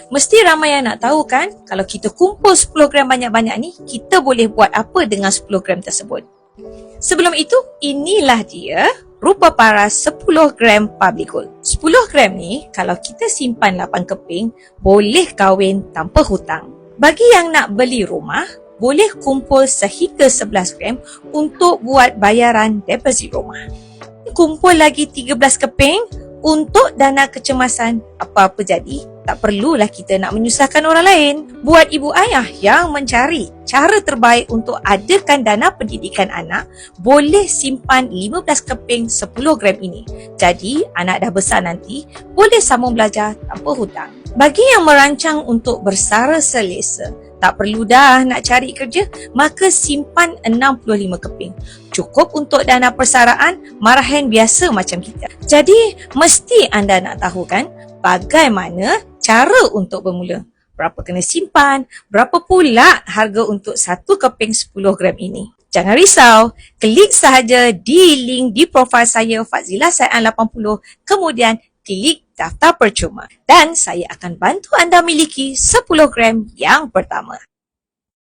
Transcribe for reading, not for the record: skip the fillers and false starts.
Mesti ramai yang nak tahu kan, kalau kita kumpul 10 gram banyak-banyak ni, kita boleh buat apa dengan 10 gram tersebut. Sebelum itu, inilah dia rupa paras 10 gram public gold. 10 gram ni, kalau kita simpan 8 keping, boleh kahwin tanpa hutang. Bagi yang nak beli rumah, boleh kumpul sehingga 11 gram untuk buat bayaran deposit rumah. Kumpul lagi 13 keping untuk dana kecemasan. Apa-apa jadi, tak perlulah kita nak menyusahkan orang lain. Buat ibu ayah yang mencari cara terbaik untuk adakan dana pendidikan anak, boleh simpan 15 keping 10 gram ini. Jadi, anak dah besar nanti, boleh sambung belajar tanpa hutang. Bagi yang merancang untuk bersara selesa, tak perlu dah nak cari kerja, maka simpan 65 keping. Cukup untuk dana persaraan marahan biasa macam kita. Jadi, mesti anda nak tahu kan, bagaimana cara untuk bermula. Berapa kena simpan, berapa pula harga untuk 1 keping 10 gram ini. Jangan risau, klik sahaja di link di profil saya Fazila Saian 80, kemudian klik daftar percuma dan saya akan bantu anda miliki 10 gram yang pertama.